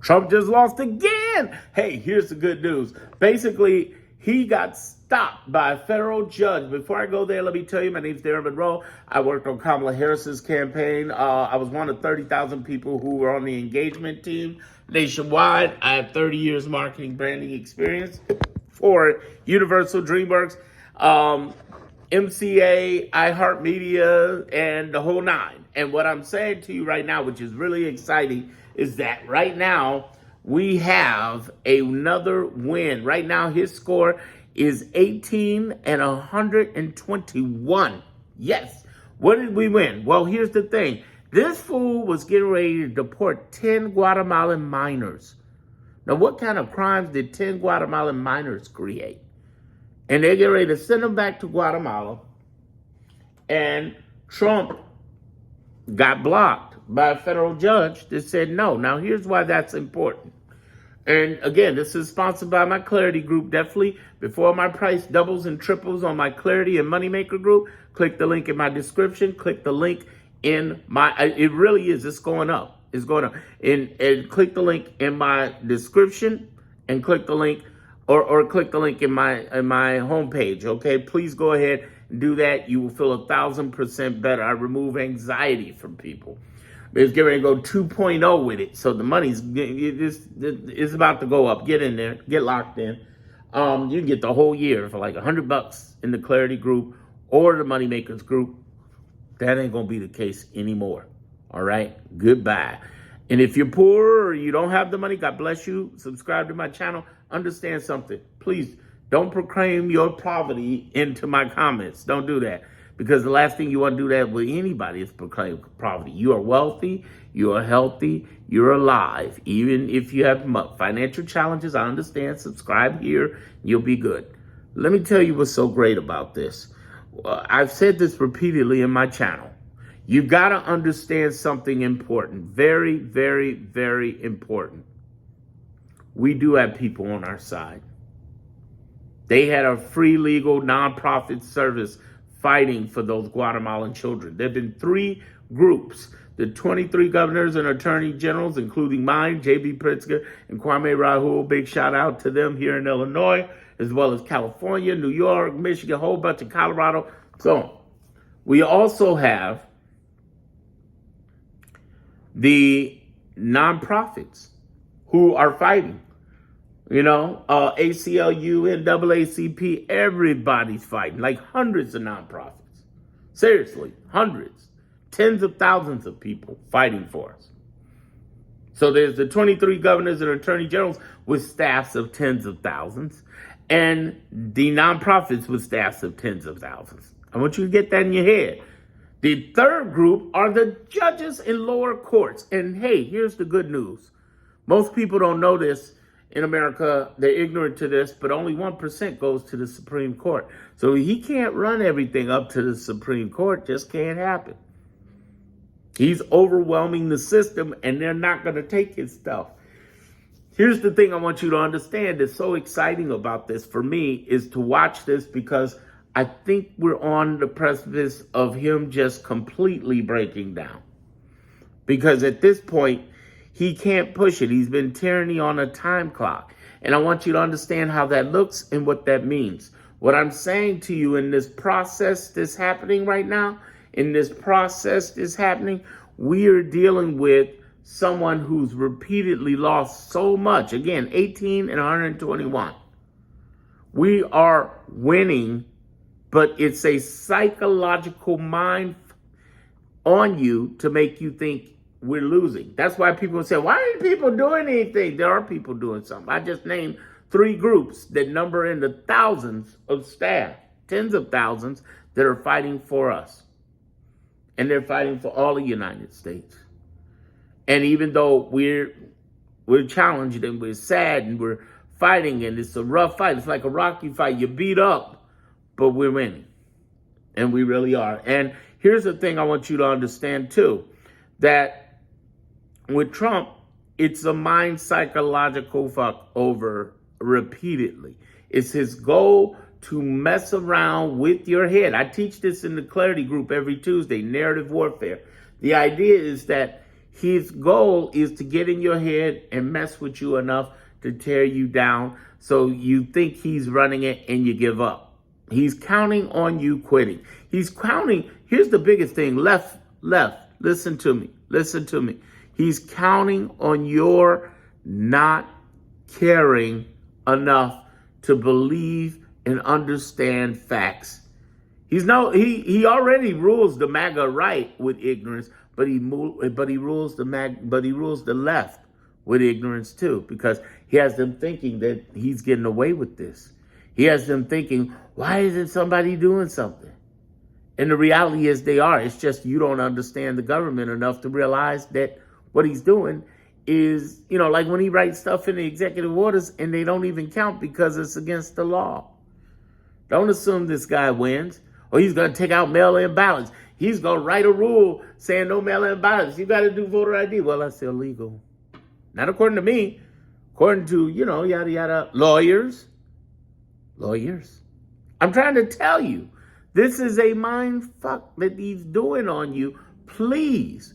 Trump just lost again. Hey, here's the good news. Basically, he got stopped by a federal judge. Before I go there, let me tell you, my name's Darren Monroe. I worked on Kamala Harris's campaign. I was one of 30,000 people who were on the engagement team nationwide. I have 30 years marketing branding experience for Universal DreamWorks, MCA, iHeartMedia, and the whole nine. And what I'm saying to you right now, which is really exciting, is that right now we have another win. Right now his score is 18 and 121. Yes. What did we win? Well, here's the thing. This fool was getting ready to deport 10 Guatemalan minors. Now, what kind of crimes did 10 Guatemalan minors create? And they get ready to send them back to Guatemala. And Trump got blocked by a federal judge that said no. Now, here's why that's important. And again, this is sponsored by my Clarity group. Definitely, before my price doubles and triples on my Clarity and Moneymaker group, click the link in my description. Click the link in my, it really is, it's going up. It's going up. And click the link in my description and click the link or click the link in my homepage. Okay, please go ahead and do that. You will feel 1,000% better. I remove anxiety from people. It's getting ready to go 2.0 with it. So the money's it's about to go up. Get in there. Get locked in. You can get the whole year for like $100 in the Clarity group or the Moneymakers group. That ain't going to be the case anymore. All right? Goodbye. And if you're poor or you don't have the money, God bless you. Subscribe to my channel. Understand something. Please don't proclaim your poverty into my comments. Don't do that. Because the last thing you want to do that with anybody is proclaim poverty. You are wealthy, you are healthy, you're alive. Even if you have financial challenges, I understand. Subscribe here, you'll be good. Let me tell you what's so great about this. I've said this repeatedly in my channel. You've got to understand something important. Very, very, very important. We do have people on our side. They had a free legal nonprofit service fighting for those Guatemalan children. There have been 3 groups, the 23 governors and attorney generals, including mine, J.B. Pritzker and Kwame Rahul. Big shout out to them here in Illinois, as well as California, New York, Michigan, a whole bunch of Colorado. So we also have the nonprofits who are fighting. You know, ACLU, NAACP, everybody's fighting, like hundreds of nonprofits. Seriously, hundreds, tens of thousands of people fighting for us. So there's the 23 governors and attorney generals with staffs of tens of thousands, and the nonprofits with staffs of tens of thousands. I want you to get that in your head. The third group are the judges in lower courts. And hey, here's the good news. Most people don't know this. In America, they're ignorant to this, but only 1% goes to the Supreme Court. So he can't run everything up to the Supreme Court. Just can't happen. He's overwhelming the system, and they're not going to take his stuff. Here's the thing I want you to understand that's so exciting about this for me is to watch this, because I think we're on the precipice of him just completely breaking down. Because at this point, he can't push it. He's been tyranny on a time clock. And I want you to understand how that looks and what that means. What I'm saying to you in this process that's happening right now, we are dealing with someone who's repeatedly lost so much. Again, 18 and 121. We are winning, but it's a psychological mind on you to make you think we're losing. That's why people say, why aren't people doing anything? There are people doing something. I just named 3 groups that number in the thousands of staff, tens of thousands, that are fighting for us. And they're fighting for all the United States. And even though we're challenged and we're sad and we're fighting and it's a rough fight, it's like a Rocky fight, you beat up, but we're winning. And we really are. And here's the thing I want you to understand too, that with Trump, it's a mind psychological fuck over repeatedly. It's his goal to mess around with your head. I teach this in the Clarity group every Tuesday, narrative warfare. The idea is that His goal is to get in your head and mess with you enough to tear you down so you think he's running it and you give up. He's counting on you quitting. He's counting. Here's the biggest thing. Left. Listen to me. He's counting on your not caring enough to believe and understand facts. He already rules the MAGA right with ignorance, but he rules the left with ignorance too, because he has them thinking that he's getting away with this. He has them thinking, why isn't somebody doing something? And the reality is they are. It's just you don't understand the government enough to realize that what he's doing is, like when he writes stuff in the executive orders and they don't even count because it's against the law. Don't assume this guy wins, or he's going to take out mail-in ballots. He's going to write a rule saying no mail-in ballots. You got to do voter ID. Well, that's illegal. Not according to me. According to, yada, yada, lawyers. I'm trying to tell you, this is a mind fuck that he's doing on you. Please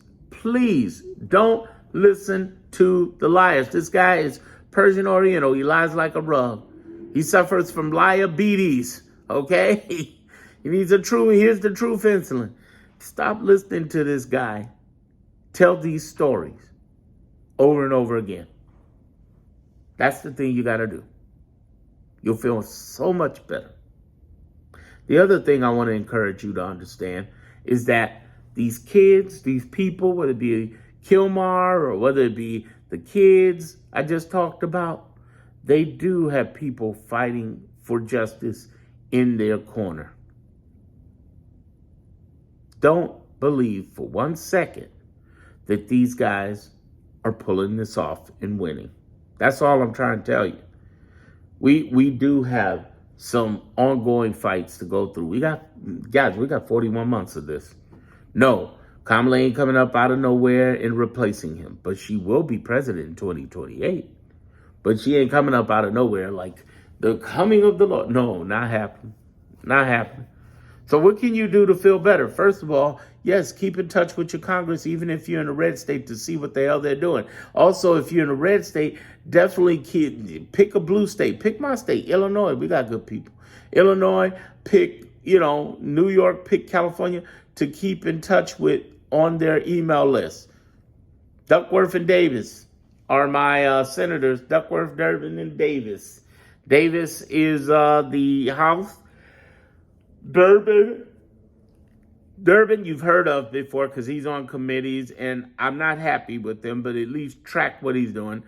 don't listen to the liars. This guy is Persian Oriental. He lies like a rug. He suffers from diabetes, okay? He needs here's the truth insulin. Stop listening to this guy tell these stories over and over again. That's the thing you got to do. You'll feel so much better. The other thing I want to encourage you to understand is that these kids, these people, whether it be Kilmar or whether it be the kids I just talked about, they do have people fighting for justice in their corner. Don't believe for 1 second that these guys are pulling this off and winning. That's all I'm trying to tell you. We do have some ongoing fights to go through. We got 41 months of this. No, Kamala ain't coming up out of nowhere and replacing him, but she will be president in 2028. But she ain't coming up out of nowhere like the coming of the Lord. No, not happening. Not happening. So what can you do to feel better? First of all, yes, keep in touch with your Congress, even if you're in a red state, to see what the hell they're doing. Also, if you're in a red state, definitely pick a blue state. Pick my state, Illinois. We got good people. Illinois, pick, New York, pick California to keep in touch with on their email list. Duckworth and Davis are my senators. Duckworth, Durbin, and Davis. Davis is the House. Durbin, you've heard of before because he's on committees, and I'm not happy with him, but at least track what he's doing.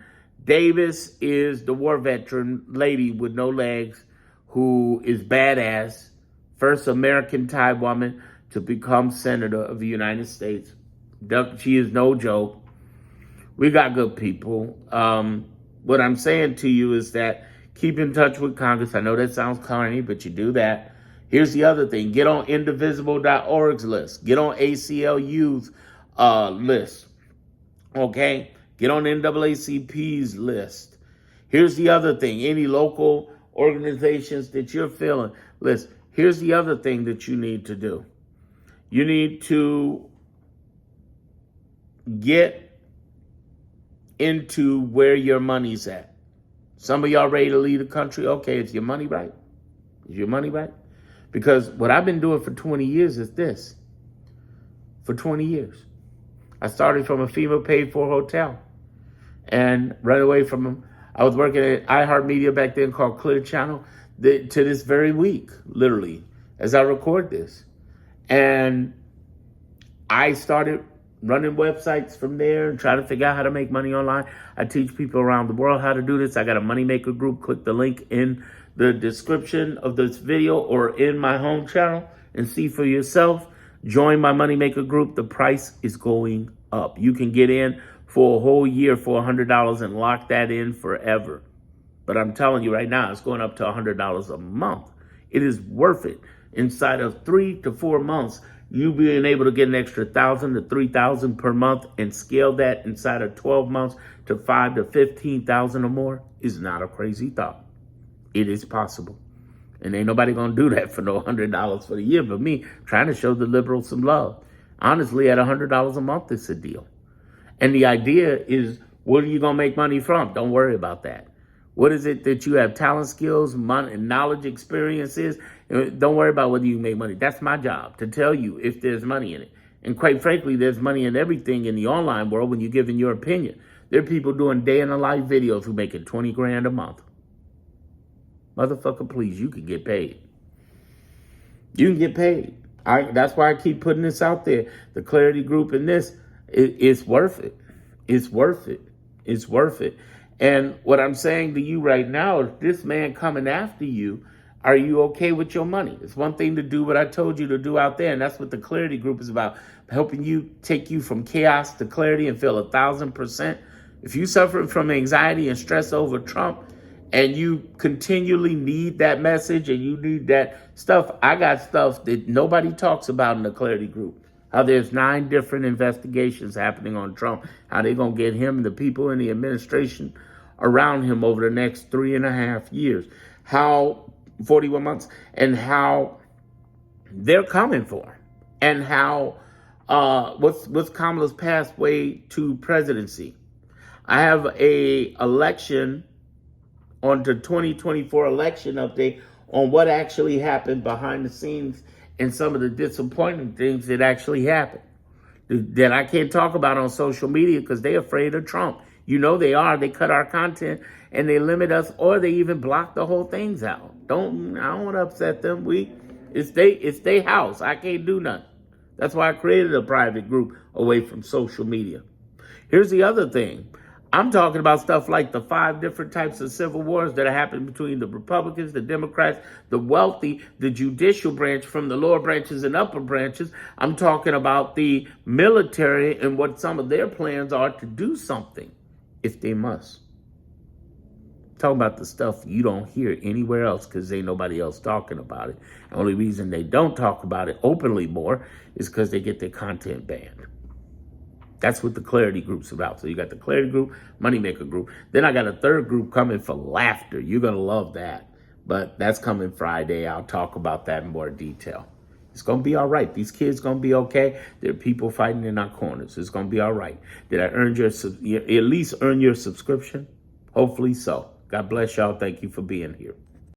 Davis is the war veteran lady with no legs who is badass, first American Thai woman to become senator of the United States. She is no joke. We got good people. What I'm saying to you is that keep in touch with Congress. I know that sounds corny, but you do that. Here's the other thing. Get on indivisible.org's list. Get on ACLU's list. Okay? Get on NAACP's list. Here's the other thing. Any local organizations that you're feeling. Listen, here's the other thing that you need to do. You need to get into where your money's at. Some of y'all ready to leave the country. Okay, is your money right? Is your money right? Because what I've been doing for 20 years is this. For 20 years. I started from a FEMA paid-for hotel. And right away from them, I was working at iHeartMedia back then called Clear Channel to this very week, literally, as I record this. And I started running websites from there and trying to figure out how to make money online. I teach people around the world how to do this. I got a Moneymaker group. Click the link in the description of this video or in my home channel and see for yourself. Join my Moneymaker group. The price is going up. You can get in for a whole year for $100 and lock that in forever. But I'm telling you right now, it's going up to $100 a month. It is worth it. Inside of 3 to 4 months, you being able to get an extra $1,000 to $3,000 per month and scale that inside of 12 months to $5,000 to $15,000 or more is not a crazy thought. It is possible. And ain't nobody going to do that for no $100 for the year but me, trying to show the liberals some love. Honestly, at $100 a month, it's a deal. And the idea is, what are you going to make money from? Don't worry about that. What is it that you have talent, skills, money, knowledge, experiences? Don't worry about whether you make money. That's my job, to tell you if there's money in it. And quite frankly, there's money in everything in the online world when you're giving your opinion. There are people doing day in the life videos who making 20 grand a month. Motherfucker, please, you can get paid. You can get paid. That's why I keep putting this out there. The Clarity Group in this, it's worth it. It's worth it. It's worth it. And what I'm saying to you right now is, this man coming after you, are you okay with your money? It's one thing to do what I told you to do out there, and that's what the Clarity Group is about, helping you take you from chaos to clarity and feel 1,000%. If you suffering from anxiety and stress over Trump, and you continually need that message and you need that stuff, I got stuff that nobody talks about in the Clarity Group. How there's 9 different investigations happening on Trump. How they're going to get him and the people in the administration around him over the next 3.5 years. How 41 months, and how they're coming for him. And how what's Kamala's pathway to presidency. I have a election on the 2024 election update on what actually happened behind the scenes and some of the disappointing things that actually happened that I can't talk about on social media because they're afraid of Trump. You know they are. They cut our content and they limit us, or they even block the whole things out. I don't want to upset them. It's they house. I can't do nothing. That's why I created a private group away from social media. Here's the other thing. I'm talking about stuff like the 5 different types of civil wars that are happening between the Republicans, the Democrats, the wealthy, the judicial branch from the lower branches and upper branches. I'm talking about the military and what some of their plans are to do something if they must. Talking about the stuff you don't hear anywhere else because ain't nobody else talking about it. The only reason they don't talk about it openly more is because they get their content banned. That's what the Clarity Group's about. So you got the Clarity Group, Moneymaker Group. Then I got a third group coming for laughter. You're going to love that. But that's coming Friday. I'll talk about that in more detail. It's going to be all right. These kids going to be okay. There are people fighting in our corners. It's going to be all right. Did I at least earn your subscription? Hopefully so. God bless y'all. Thank you for being here.